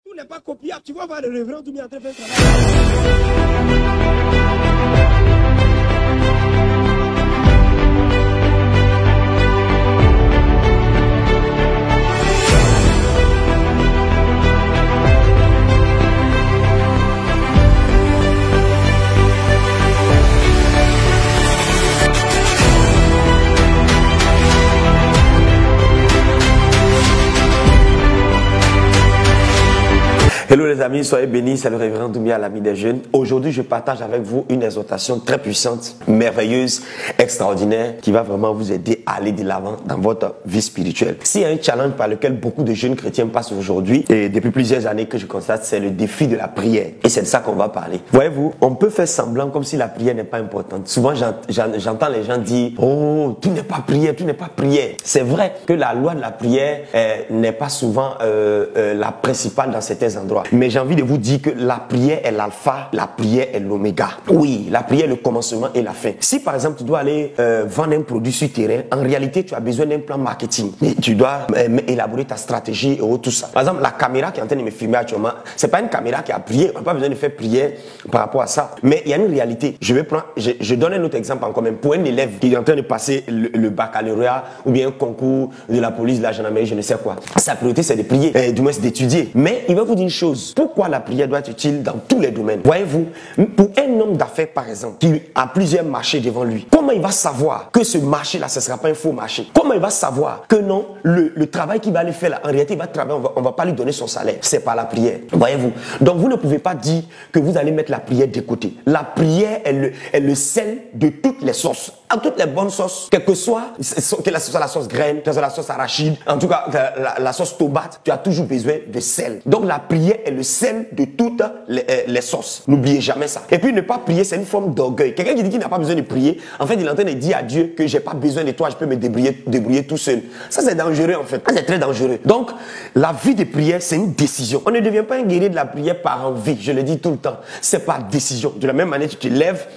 Tout n'est pas copiable. Tu vas voir le révérend tout bien en train de faire un travail. Hello les amis, soyez bénis, c'est le révérend Doumbia, l'ami des jeunes. Aujourd'hui, je partage avec vous une exhortation très puissante, merveilleuse, extraordinaire, qui va vraiment vous aider à aller de l'avant dans votre vie spirituelle. S'il y a un challenge par lequel beaucoup de jeunes chrétiens passent aujourd'hui, et depuis plusieurs années que je constate, c'est le défi de la prière. Et c'est de ça qu'on va parler. Voyez-vous, on peut faire semblant comme si la prière n'est pas importante. Souvent, j'entends les gens dire, oh, tout n'est pas prière, tout n'est pas prière. C'est vrai que la loi de la prière n'est pas souvent la principale dans certains endroits. Mais j'ai envie de vous dire que la prière est l'alpha, la prière est l'oméga. Oui, la prière est le commencement et la fin. Si par exemple tu dois aller vendre un produit sur terrain, en réalité tu as besoin d'un plan marketing. Et tu dois élaborer ta stratégie et tout ça. Par exemple, la caméra qui est en train de me filmer actuellement, c'est pas une caméra qui a prié. On n'a pas besoin de faire prière par rapport à ça. Mais il y a une réalité. Je donne un autre exemple encore même. Pour un élève qui est en train de passer le baccalauréat ou bien un concours de la police, de la gendarmerie, je ne sais quoi. Sa priorité c'est de prier, du moins c'est d'étudier. Mais il va vous dire une chose. Pourquoi la prière doit être utile dans tous les domaines? Voyez-vous, pour un homme d'affaires par exemple, qui a plusieurs marchés devant lui, comment il va savoir que ce marché-là, ce ne sera pas un faux marché? Comment il va savoir que non, le travail qu'il va aller faire là, en réalité il va travailler, on va pas lui donner son salaire? C'est par la prière. Voyez-vous, donc vous ne pouvez pas dire que vous allez mettre la prière de côté. La prière est le sel de toutes les sauces. À toutes les bonnes sauces, quelle que soit la sauce graine, que ce soit la sauce arachide, en tout cas la sauce tomate, tu as toujours besoin de sel. Donc la prière est le sel de toutes les sauces. N'oubliez jamais ça. Et puis ne pas prier, c'est une forme d'orgueil. Quelqu'un qui dit qu'il n'a pas besoin de prier, en fait il est en train de dire à Dieu que j'ai pas besoin de toi, je peux me débrouiller tout seul. Ça c'est dangereux en fait. Ça c'est très dangereux. Donc la vie de prière c'est une décision. On ne devient pas un guerrier de la prière par envie. Je le dis tout le temps. C'est par décision. De la même manière tu te lèves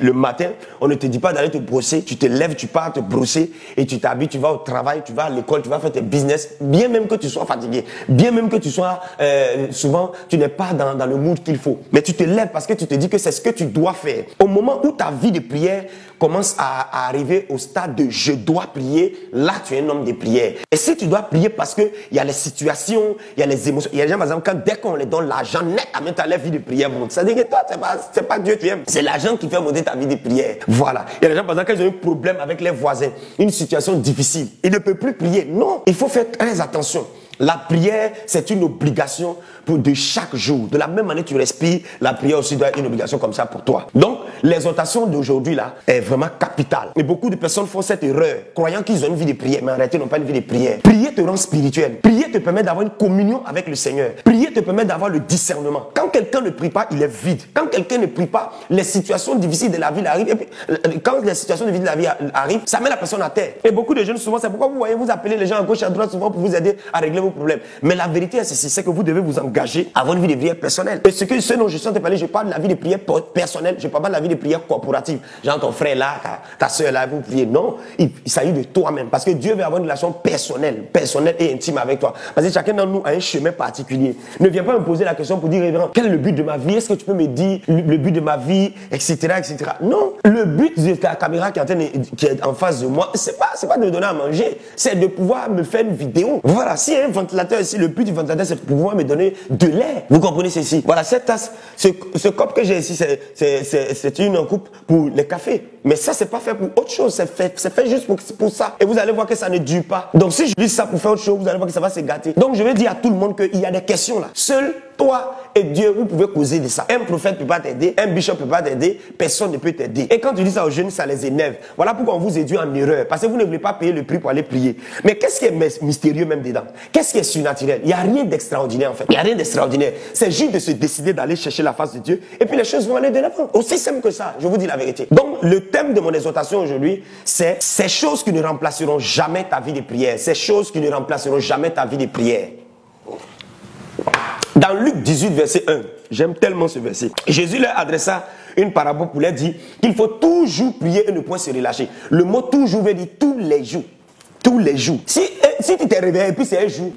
le matin, on ne te dit pas d'aller te brosser. Tu te lèves, tu pars te brosser et tu t'habilles, tu vas au travail, tu vas à l'école, tu vas faire tes business, bien même que tu sois fatigué, bien même que tu sois, souvent, tu n'es pas dans le mood qu'il faut. Mais tu te lèves parce que tu te dis que c'est ce que tu dois faire. Au moment où ta vie de prière commence à arriver au stade de je dois prier, là tu es un homme de prière. Et si tu dois prier parce que il y a les situations, il y a les émotions, il y a des gens par exemple dès qu'on les donne l'argent net à mettre ta vie de prière monte. Ça veut dire que toi c'est pas Dieu que tu aimes, c'est l'argent qui fait monter ta vie de prière. Voilà. Il y a des gens par exemple quand ils ont un problème avec les voisins, une situation difficile, ils ne peuvent plus prier. Non, il faut faire très attention. La prière, c'est une obligation de chaque jour. De la même manière que tu respires, la prière aussi doit être une obligation comme ça pour toi. Donc, l'exhortation d'aujourd'hui là est vraiment capitale. Et beaucoup de personnes font cette erreur, croyant qu'ils ont une vie de prière, mais en réalité, ils n'ont pas une vie de prière. Prier te rend spirituel. Prier te permet d'avoir une communion avec le Seigneur. Prier te permet d'avoir le discernement. Quand quelqu'un ne prie pas, il est vide. Quand quelqu'un ne prie pas, les situations difficiles de la vie arrivent. Et puis, quand les situations difficiles de la vie arrivent, ça met la personne à terre. Et beaucoup de jeunes, souvent, c'est pourquoi vous voyez, vous appelez les gens à gauche et à droite souvent pour vous aider à régler vos problèmes. Mais la vérité est ceci, c'est que vous devez vous engager à avoir une vie de prière personnelle. Et ce dont je suis en train de parler, je parle de la vie de prière personnelle, je ne parle pas de la vie de prière corporative. Genre ton frère là, ta soeur là, vous priez. Non, il s'agit de toi-même. Parce que Dieu veut avoir une relation personnelle et intime avec toi. Parce que chacun d'entre nous a un chemin particulier. Ne viens pas me poser la question pour dire, révérend, quel est le but de ma vie? Est-ce que tu peux me dire le but de ma vie, etc., etc. Non, le but de ta caméra qui est en face de moi, c'est pas de me donner à manger, c'est de pouvoir me faire une vidéo. Voilà, si un ventilateur ici, le but du ventilateur, c'est de pouvoir me donner de l'air. Vous comprenez ceci? Voilà, cette tasse, ce cop que j'ai ici, c'est une coupe pour les cafés. Mais ça, c'est pas fait pour autre chose. C'est fait juste pour ça. Et vous allez voir que ça ne dure pas. Donc, si je dis ça pour faire autre chose, vous allez voir que ça va se gâter. Donc, je vais dire à tout le monde qu'il y a des questions là. Seul toi et Dieu, vous pouvez causer de ça. Un prophète ne peut pas t'aider, un bishop ne peut pas t'aider, personne ne peut t'aider. Et quand tu dis ça aux jeunes, ça les énerve. Voilà pourquoi on vous éduit en erreur. Parce que vous ne voulez pas payer le prix pour aller prier. Mais qu'est-ce qui est mystérieux même dedans? Qu'est-ce qui est surnaturel? Il n'y a rien d'extraordinaire en fait. Il n'y a rien d'extraordinaire. C'est juste de se décider d'aller chercher la face de Dieu. Et puis les choses vont aller de l'avant. Aussi simple que ça, je vous dis la vérité. Donc le thème de mon exhortation aujourd'hui, c'est ces choses qui ne remplaceront jamais ta vie de prière. Ces choses qui ne remplaceront jamais ta vie de prière. Dans Luc 18, verset 1, j'aime tellement ce verset. Jésus leur adressa une parabole pour leur dire qu'il faut toujours prier et ne point se relâcher. Le mot toujours veut dire tous les jours. Tous les jours. Si tu t'es réveillé et puis c'est un jour,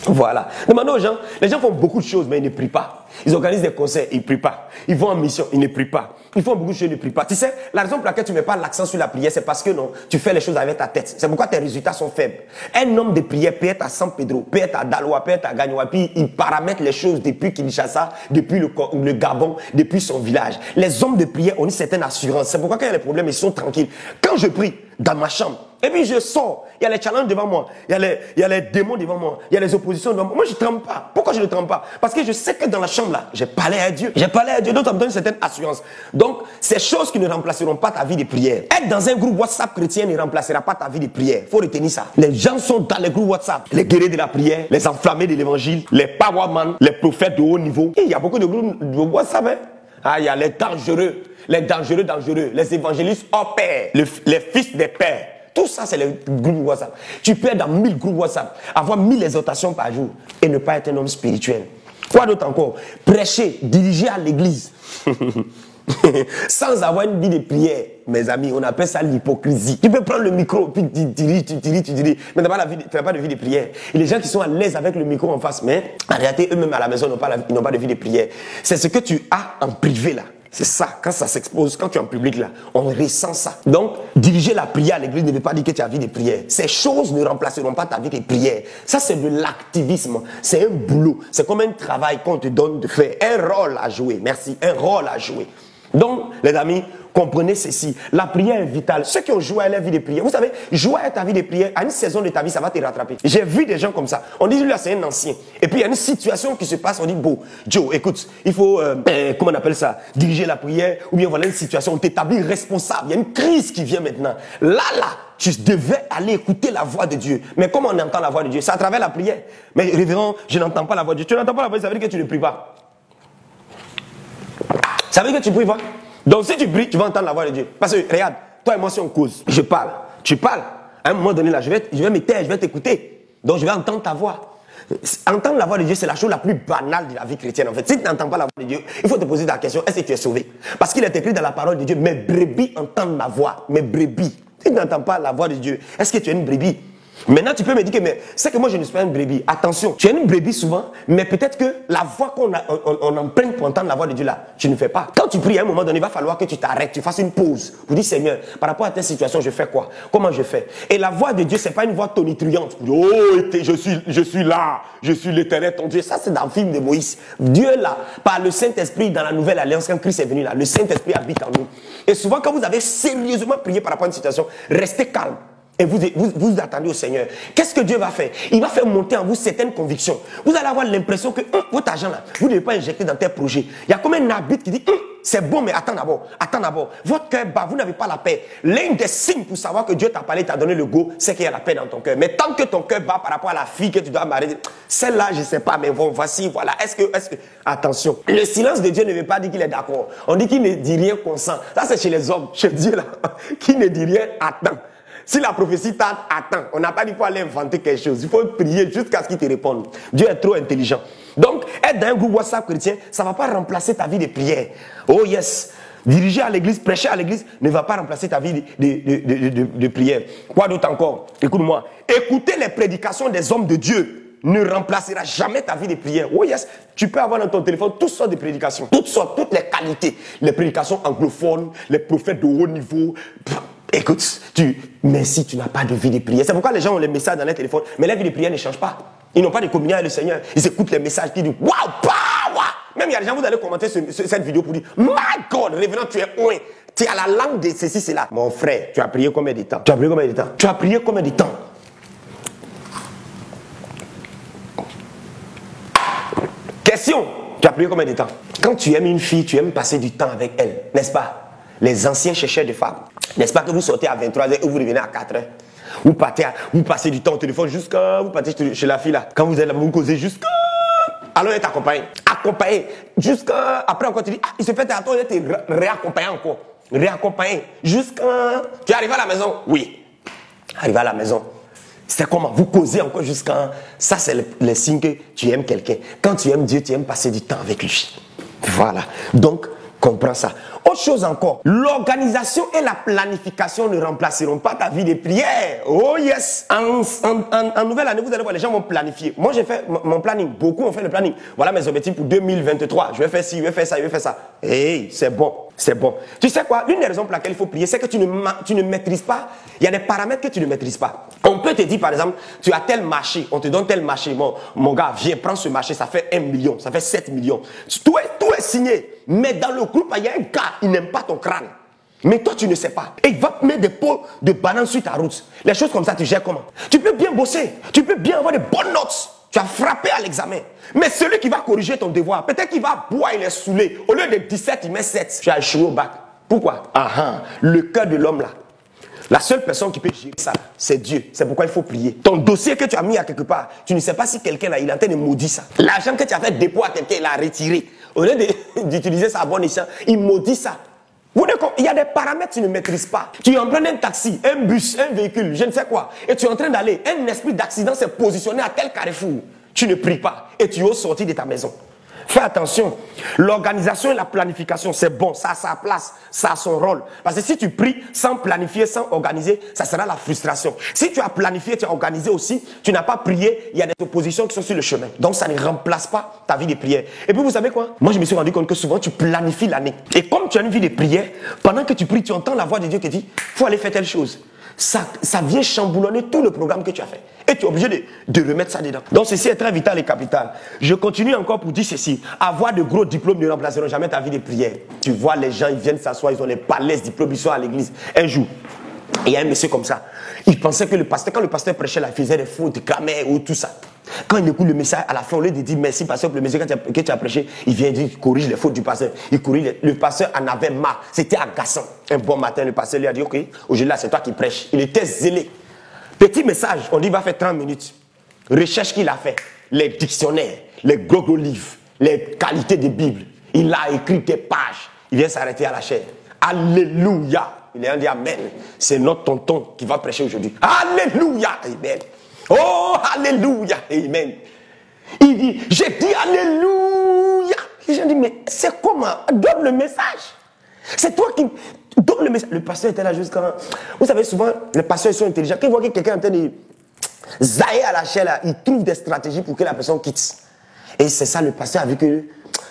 Voilà. Demandez aux gens, les gens font beaucoup de choses, mais ils ne prient pas. Ils organisent des concerts, ils ne prient pas. Ils vont en mission, ils ne prient pas. Ils font beaucoup de choses, ils ne prient pas. Tu sais, la raison pour laquelle tu ne mets pas l'accent sur la prière, c'est parce que non, tu fais les choses avec ta tête. C'est pourquoi tes résultats sont faibles. Un homme de prière peut être à San Pedro, peut être à Daloa, peut être à Gagnoa, puis il paramètre les choses depuis Kinshasa, depuis le Gabon, depuis son village. Les hommes de prière ont une certaine assurance. C'est pourquoi quand il y a des problèmes, ils sont tranquilles. Quand je prie dans ma chambre, et puis je sors, il y a les challenges devant moi, il y a les démons devant moi, il y a les oppositions devant moi. Moi, je ne tremble pas. Pourquoi je ne tremble pas? Parce que je sais que dans la chambre là, j'ai parlé à Dieu. J'ai parlé à Dieu, donc ça me donne une certaine assurance. Donc, ces choses qui ne remplaceront pas ta vie de prière. Être dans un groupe WhatsApp chrétien ne remplacera pas ta vie de prière. Il faut retenir ça. Les gens sont dans les groupes WhatsApp. Les guerriers de la prière, les enflammés de l'évangile, les powerman, les prophètes de haut niveau. Et il y a beaucoup de groupes de WhatsApp. Hein? Ah, il y a les dangereux, les évangélistes hors pair, les fils des pères. Tout ça, c'est les groupes WhatsApp. Tu peux être dans 1000 groupes WhatsApp, avoir 1000 exhortations par jour et ne pas être un homme spirituel. Quoi d'autre encore? Prêcher, diriger à l'église. Sans avoir une vie de prière, mes amis, on appelle ça l'hypocrisie. Tu peux prendre le micro, puis tu diriges, mais tu n'as pas de vie de prière. Et les gens qui sont à l'aise avec le micro en face, mais en réalité, eux-mêmes à la maison, ils n'ont pas de vie de prière. C'est ce que tu as en privé là. C'est ça, quand ça s'expose, quand tu es en public là, on ressent ça. Donc, diriger la prière à l'église ne veut pas dire que tu as vie de prière. Ces choses ne remplaceront pas ta vie de prière. Ça, c'est de l'activisme. C'est un boulot. C'est comme un travail qu'on te donne de faire. Un rôle à jouer. Merci. Un rôle à jouer. Donc, les amis, comprenez ceci. La prière est vitale. Ceux qui ont joué à leur vie de prière, vous savez, jouer à ta vie de prière, à une saison de ta vie, ça va te rattraper. J'ai vu des gens comme ça. On dit, lui là, c'est un ancien. Et puis, il y a une situation qui se passe. On dit, bon, Joe, écoute, il faut, comment on appelle ça, diriger la prière. Ou bien, voilà une situation, on t'établit responsable. Il y a une crise qui vient maintenant. Là, tu devais aller écouter la voix de Dieu. Mais comment on entend la voix de Dieu? C'est à travers la prière. Mais révérend, je n'entends pas la voix de Dieu. Tu n'entends pas la voix de Dieu, ça veut dire que tu ne pries pas. Ça veut dire que tu ne pries pas. Donc si tu pries, tu vas entendre la voix de Dieu. Parce que regarde, toi et moi si on cause, je parle, tu parles. À un moment donné là, je vais me taire, je vais t'écouter. Donc je vais entendre ta voix. Entendre la voix de Dieu, c'est la chose la plus banale de la vie chrétienne en fait. Si tu n'entends pas la voix de Dieu, il faut te poser la question, est-ce que tu es sauvé? Parce qu'il est écrit dans la parole de Dieu, mes brebis entendent ma voix, mes brebis. Si tu n'entends pas la voix de Dieu, est-ce que tu es une brebis? Maintenant, tu peux me dire que c'est que moi, je ne suis pas une brebis. Attention, tu es une brebis souvent, mais peut-être que la voix on emprunte pour entendre la voix de Dieu là, tu ne fais pas. Quand tu pries à un moment donné, il va falloir que tu t'arrêtes, tu fasses une pause. Vous dites, Seigneur, par rapport à telle situation, je fais quoi? Comment je fais? Et la voix de Dieu, c'est pas une voix tonitruante. Oh, je suis là, je suis l'Éternel, ton Dieu. Ça, c'est dans le film de Moïse. Dieu là, par le Saint-Esprit, dans la nouvelle alliance, quand Christ est venu là, le Saint-Esprit habite en nous. Et souvent, quand vous avez sérieusement prié par rapport à une situation, restez calme. Et vous attendez au Seigneur. Qu'est-ce que Dieu va faire? Il va faire monter en vous certaines convictions. Vous allez avoir l'impression que votre argent là, vous ne devez pas injecter dans tel projet. Il y a comme un arbitre qui dit c'est bon, mais attends d'abord. Votre cœur bat, vous n'avez pas la paix. L'un des signes pour savoir que Dieu t'a parlé, t'a donné le go, c'est qu'il y a la paix dans ton cœur. Mais tant que ton cœur bat par rapport à la fille que tu dois marier, celle-là, je ne sais pas, mais bon, voici, voilà. Est-ce que, attention, le silence de Dieu ne veut pas dire qu'il est d'accord. On dit qu'il ne dit rien consent. Ça, c'est chez les hommes, chez Dieu là, qui ne dit rien attend. Si la prophétie tarde, attends. On n'a pas dit qu'il faut aller inventer quelque chose. Il faut prier jusqu'à ce qu'il te réponde. Dieu est trop intelligent. Donc, être dans un groupe WhatsApp chrétien, ça ne va pas remplacer ta vie de prière. Oh yes. Diriger à l'église, prêcher à l'église ne va pas remplacer ta vie de prière. Quoi d'autre encore? Écoute-moi. Écouter les prédications des hommes de Dieu ne remplacera jamais ta vie de prière. Oh yes. Tu peux avoir dans ton téléphone toutes sortes de prédications. Toutes sortes, toutes les qualités. Les prédications anglophones, les prophètes de haut niveau. Écoute, mais si tu n'as pas de vie de prière, c'est pourquoi les gens ont les messages dans leur téléphone, mais leur vie de prière ne change pas. Ils n'ont pas de communion avec le Seigneur. Ils écoutent les messages qui disent waouh, power. Même il y a des gens, vous allez commenter cette vidéo pour dire my God, révérend, tu es loin. Tu es à la langue de ceci, cela. Mon frère, tu as prié combien de temps? Tu as prié combien de temps? Tu as prié combien de temps? Question, tu as prié combien de temps? Quand tu aimes une fille, tu aimes passer du temps avec elle, n'est-ce pas? Les anciens chercheurs de femmes. N'est-ce pas que vous sortez à 23h et vous revenez à 4h? Vous passez du temps au téléphone jusqu'à... Vous partez chez la fille là. Quand vous êtes là, vous causez jusqu'à... Alors elle t'accompagne. Accompagné. Jusqu'à... Après encore tu dis, il se fait attendre, elle te réaccompagné encore. Réaccompagné. Jusqu'à... Tu arrives à la maison? Oui. Arrivé à la maison. C'est comment? Vous causez encore jusqu'à... Ça c'est le signe que tu aimes quelqu'un. Quand tu aimes Dieu, tu aimes passer du temps avec lui. Voilà. Donc, comprends ça. Autre chose encore, l'organisation et la planification ne remplaceront pas ta vie de prière. Oh yes. En nouvelle année, vous allez voir, les gens vont planifier. Moi, j'ai fait mon planning. Beaucoup ont fait le planning. Voilà mes objectifs pour 2023. Je vais faire ci, je vais faire ça, je vais faire ça. Hey, c'est bon. C'est bon. Tu sais quoi? L'une des raisons pour laquelle il faut prier, c'est que tu ne maîtrises pas. Il y a des paramètres que tu ne maîtrises pas. On peut te dire, par exemple, tu as tel marché, on te donne tel marché. Bon, mon gars, viens, prends ce marché, ça fait 1 million, ça fait 7 millions. Tout est signé. Mais dans le groupe, il y a un gars, il n'aime pas ton crâne. Mais toi, tu ne sais pas. Et il va te mettre des pots de bananes sur ta route. Les choses comme ça, tu gères comment? Tu peux bien bosser. Tu peux bien avoir de bonnes notes. Tu as frappé à l'examen. Mais celui qui va corriger ton devoir, peut-être qu'il va boire, il est saoulé. Au lieu de 17, il met 7. Tu as échoué au bac. Pourquoi? Le cœur de l'homme là. La seule personne qui peut gérer ça, c'est Dieu. C'est pourquoi il faut prier. Ton dossier que tu as mis à quelque part, tu ne sais pas si quelqu'un là, il est en train de maudire ça. L'argent que tu as fait dépôt à quelqu'un, il l'a retiré. Au lieu d'utiliser ça à bon escient, il maudit ça. Il y a des paramètres que tu ne maîtrises pas. Tu es en train d'un taxi, un bus, un véhicule, je ne sais quoi, et tu es en train d'aller. Un esprit d'accident s'est positionné à tel carrefour. Tu ne pries pas et tu oses sortir de ta maison. Fais attention. L'organisation et la planification, c'est bon, ça a sa place, ça a son rôle. Parce que si tu pries sans planifier, sans organiser, ça sera la frustration. Si tu as planifié, tu as organisé aussi, tu n'as pas prié, il y a des oppositions qui sont sur le chemin. Donc ça ne remplace pas ta vie de prière. Et puis vous savez quoi? Moi je me suis rendu compte que souvent tu planifies l'année. Et comme tu as une vie de prière, pendant que tu pries, tu entends la voix de Dieu qui dit, il faut aller faire telle chose. Ça vient chamboulonner tout le programme que tu as fait. Et tu es obligé de remettre ça dedans. Donc ceci est très vital et capital. Je continue encore pour dire ceci. Avoir de gros diplômes ne remplaceront jamais ta vie de prière. Tu vois les gens, ils viennent s'asseoir, ils ont les palais diplômes, ils sont à l'église. Un jour, il y a un monsieur comme ça. Il pensait que quand le pasteur prêchait là, il faisait des fautes de grammaire ou tout ça. Quand il écoute le message, à la fin, au lieu de dire merci pasteur pour le message que tu as prêché, il vient dire, il corrige les fautes du pasteur. Il corrige le pasteur en avait marre. C'était agaçant. Un bon matin, le pasteur lui a dit, ok, aujourd'hui là, c'est toi qui prêches. Il était zélé. Petit message, on dit, il va faire 30 minutes. Recherche qu'il a fait. Les dictionnaires, les gros livres, les qualités des Bibles. Il a écrit des pages. Il vient s'arrêter à la chaire. Alléluia. Il est en dit Amen. C'est notre tonton qui va prêcher aujourd'hui. Alléluia. Amen. Oh, alléluia. Amen. Il dit, j'ai dit alléluia. Les gens disent, mais c'est comment? Donne le message. C'est toi qui donne le message. Le pasteur était là jusqu'à... Vous savez, souvent, les pasteurs sont intelligents. Quand ils voient que quelqu'un est en train de zailler à la chair, là, ils trouvent des stratégies pour que la personne quitte. Et c'est ça, le pasteur a vu que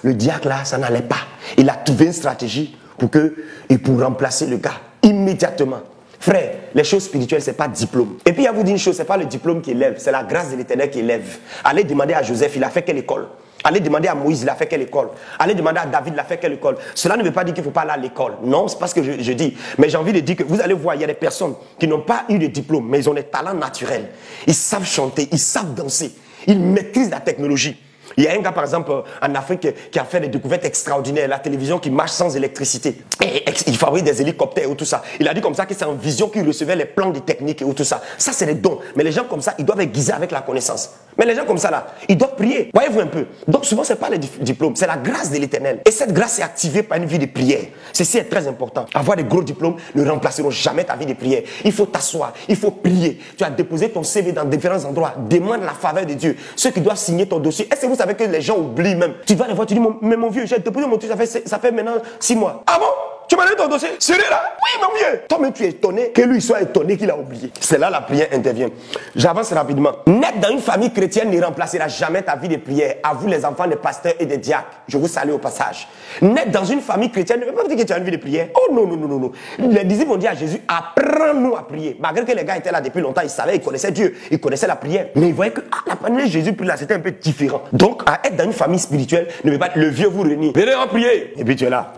le diacre, là, ça n'allait pas. Il a trouvé une stratégie pour remplacer le gars immédiatement. Frère, les choses spirituelles, ce n'est pas diplôme. Et puis, il y a vous dit une chose, ce n'est pas le diplôme qui élève, c'est la grâce de l'Éternel qui élève. Allez demander à Joseph, il a fait quelle école? Allez demander à Moïse, il a fait quelle école? Allez demander à David, il a fait quelle école? Cela ne veut pas dire qu'il ne faut pas aller à l'école. Non, c'est pas ce que je dis. Mais j'ai envie de dire que vous allez voir, il y a des personnes qui n'ont pas eu de diplôme, mais ils ont des talents naturels. Ils savent chanter, ils savent danser, ils maîtrisent la technologie. Il y a un gars, par exemple, en Afrique qui a fait des découvertes extraordinaires. La télévision qui marche sans électricité. Et il fabrique des hélicoptères ou tout ça. Il a dit comme ça que c'est en vision qu'il recevait les plans de technique et tout ça. Ça, c'est des dons. Mais les gens comme ça, ils doivent aiguiser avec la connaissance. Mais les gens comme ça, là, ils doivent prier. Voyez-vous un peu. Donc, souvent, ce n'est pas le diplôme, c'est la grâce de l'Éternel. Et cette grâce est activée par une vie de prière. Ceci est très important. Avoir des gros diplômes ne remplaceront jamais ta vie de prière. Il faut t'asseoir, il faut prier. Tu as déposé ton CV dans différents endroits. Demande la faveur de Dieu. Ceux qui doivent signer ton dossier. Est-ce que vous savez que les gens oublient même? Tu vas les voir, tu dis, mais mon vieux, j'ai déposé mon dossier, ça fait maintenant 6 mois. Ah bon? Tu m'as donné ton dossier? Celui-là? Oui, mon vieux. Toi-même, tu es étonné que lui soit étonné qu'il a oublié. C'est là la prière intervient. J'avance rapidement. Naître dans une famille chrétienne ne remplacera jamais ta vie de prière. À vous, les enfants des pasteurs et des diacres. Je vous salue au passage. Naître dans une famille chrétienne ne veut pas dire que tu as une vie de prière. Oh non, non, non, non, non. Les disciples ont dit à Jésus, apprends-nous à prier. Malgré que les gars étaient là depuis longtemps, ils savaient, ils connaissaient Dieu, ils connaissaient la prière. Mais ils voyaient que la manière dont Jésus prie là, c'était un peu différent. Donc, à être dans une famille spirituelle ne veut pas être le vieux vous réunit. Venez en prier. Et puis tu es là.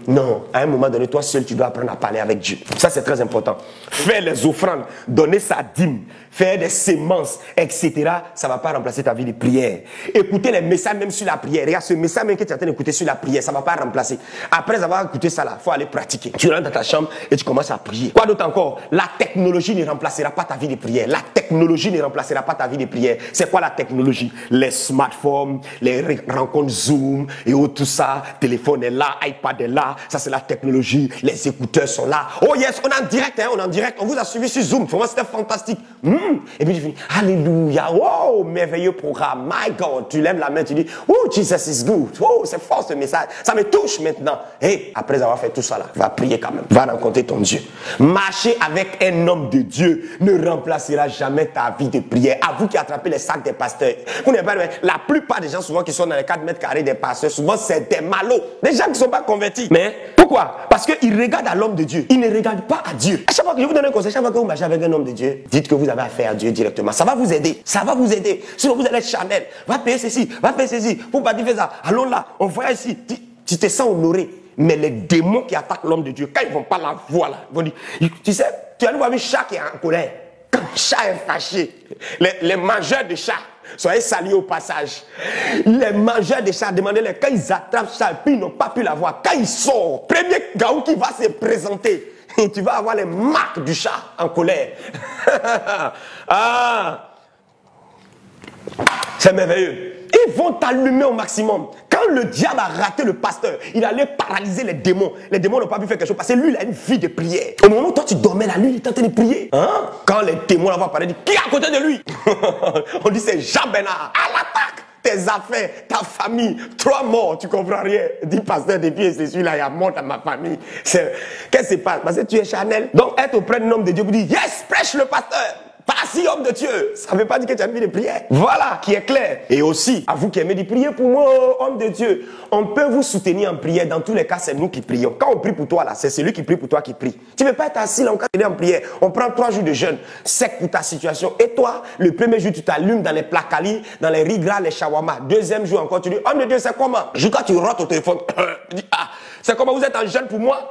Non, à un moment donné, toi seul, tu dois apprendre à parler avec Dieu. Ça, c'est très important. Faire les offrandes, donner sa dîme, faire des semences, etc. Ça ne va pas remplacer ta vie de prière. Écouter les messages même sur la prière. Regarde, ce message même que tu es en train d'écouter sur la prière, ça ne va pas remplacer. Après avoir écouté ça, il faut aller pratiquer. Tu rentres dans ta chambre et tu commences à prier. Quoi d'autre encore? La technologie ne remplacera pas ta vie de prière. La technologie ne remplacera pas ta vie de prière. C'est quoi la technologie? Les smartphones, les rencontres Zoom et tout ça. Téléphone est là, iPad est là. ça c'est la technologie, les écouteurs sont là. Oh yes, on est en direct, hein, on est en direct, on vous a suivi sur Zoom, pour moi c'était fantastique. Et puis je dis, alléluia, wow, merveilleux programme, my God, tu lèves la main, tu dis, oh Jesus is good, oh c'est fort ce message, ça me touche maintenant. Et après avoir fait tout ça là, va prier quand même, va rencontrer ton Dieu. Marcher avec un homme de Dieu ne remplacera jamais ta vie de prière. À vous qui attrapez les sacs des pasteurs, vous n'avez pas, la plupart des gens souvent qui sont dans les 4 mètres carrés des pasteurs, souvent c'est des malauds, des gens qui ne sont pas convertis. Mais pourquoi? Parce qu'ils regardent à l'homme de Dieu, ils ne regardent pas à Dieu. À chaque fois que je vous donne un conseil, chaque fois que vous marchez avec un homme de Dieu, dites que vous avez affaire à Dieu directement. Ça va vous aider, ça va vous aider. Sinon vous allez être charnel, va payer ceci, va payer ceci, faut pas dire ça. Allons là, on voit ici, tu te sens honoré. Mais les démons qui attaquent l'homme de Dieu, quand ils ne vont pas la voir là, ils vont dire, tu sais, tu as vu un chat qui est en colère. Quand le chat est fâché, les mangeurs de chats, soyez salués au passage. Les mangeurs de chats, demandez-les, quand ils attrapent ça, et puis ils n'ont pas pu la voir, quand ils sortent, premier gaou qui va se présenter, tu vas avoir les marques du chat en colère. Ah, c'est merveilleux. Ils vont t'allumer au maximum. Quand le diable a raté le pasteur, il allait paralyser les démons. Les démons n'ont pas pu faire quelque chose parce que lui, il a une vie de prière. Au moment où toi tu dormais là, lui, il est en train de prier. Hein? Quand les démons là vont parler, qui est à côté de lui? On dit c'est Jean Bernard. À l'attaque! Tes affaires, ta famille, 3 morts, tu comprends rien. Dis pasteur, depuis c'est celui-là, il y a mort dans ma famille. Qu'est-ce qui se passe? Parce que tu es charnel. Donc être auprès d'un homme de Dieu, vous dit yes, prêche le pasteur. Pas si homme de Dieu, ça ne veut pas dire que tu as une vie de prière. Voilà, qui est clair. Et aussi, à vous qui aimez dire, priez pour moi, homme de Dieu. On peut vous soutenir en prière. Dans tous les cas, c'est nous qui prions. Quand on prie pour toi, là, c'est celui qui prie pour toi qui prie. Tu ne veux pas être assis là, on est en prière. On prend 3 jours de jeûne, sec pour ta situation. Et toi, le premier jour, tu t'allumes dans les placali, dans les rigras, les shawarma. Deuxième jour encore, tu dis, homme de Dieu, c'est comment? Jusqu'à tu rentres au téléphone. Tu dis, ah, c'est comment vous êtes en jeûne pour moi?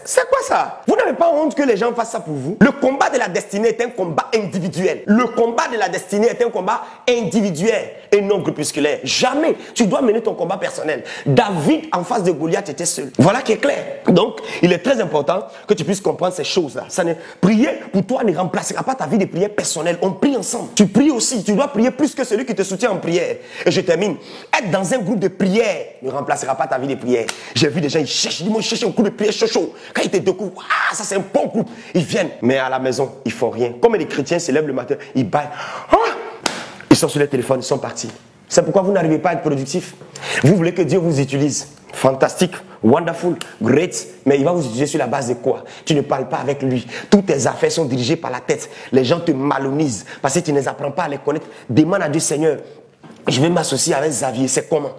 C'est quoi ça? Vous n'avez pas honte que les gens fassent ça pour vous? Le combat de la destinée est un combat individuel. Le combat de la destinée est un combat individuel et non groupusculaire. Jamais. Tu dois mener ton combat personnel. David, en face de Goliath, était seul. Voilà qui est clair. Donc, il est très important que tu puisses comprendre ces choses-là. Prier pour toi ne remplacera pas ta vie de prière personnelle. On prie ensemble. Tu pries aussi. Tu dois prier plus que celui qui te soutient en prière. Et je termine. Être dans un groupe de prière ne remplacera pas ta vie de prière. J'ai vu des gens, ils cherchent. Ils disent, moi, je cherche un groupe de prière chaud. Quand ils te découvrent, ah, ça c'est un bon groupe. Ils viennent. Mais à la maison, ils font rien. Comme les chrétiens se lèvent le matin, ils baillent. Ah! Ils sont sur les téléphones, ils sont partis. C'est pourquoi vous n'arrivez pas à être productif. Vous voulez que Dieu vous utilise. Fantastique, wonderful, great. Mais il va vous utiliser sur la base de quoi? Tu ne parles pas avec lui. Toutes tes affaires sont dirigées par la tête. Les gens te malonisent parce que tu ne les apprends pas à les connaître. Demande à Dieu, Seigneur, je vais m'associer avec Xavier. C'est comment?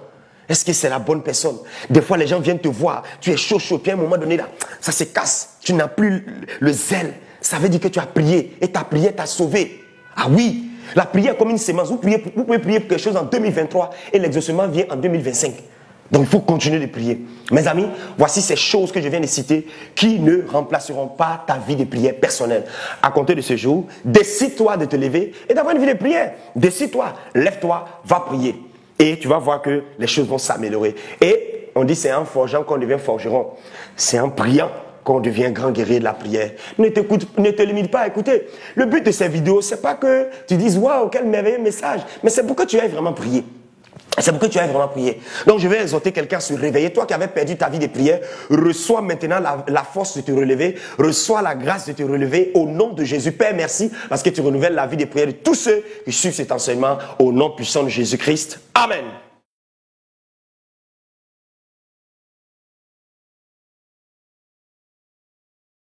Est-ce que c'est la bonne personne? Des fois, les gens viennent te voir. Tu es chaud, puis à un moment donné, là, ça se casse. Tu n'as plus le zèle. Ça veut dire que tu as prié et ta prière t'a sauvé. Ah oui, la prière est comme une semence. Vous pouvez prier pour quelque chose en 2023 et l'exaucement vient en 2025. Donc, il faut continuer de prier. Mes amis, voici ces choses que je viens de citer qui ne remplaceront pas ta vie de prière personnelle. À compter de ce jour, décide-toi de te lever et d'avoir une vie de prière. Décide-toi, lève-toi, va prier. Et tu vas voir que les choses vont s'améliorer. Et on dit c'est en forgeant qu'on devient forgeron. C'est en priant qu'on devient grand guerrier de la prière. Ne te limite pas à écouter. Le but de ces vidéos, c'est pas que tu dises waouh, quel merveilleux message, mais c'est pour que tu ailles vraiment prier. C'est pour que tu ailles vraiment prier. Donc je vais exhorter quelqu'un à se réveiller. Toi qui avais perdu ta vie de prière, reçois maintenant la force de te relever. Reçois la grâce de te relever au nom de Jésus. Père, merci parce que tu renouvelles la vie de prière de tous ceux qui suivent cet enseignement au nom puissant de Jésus-Christ. Amen.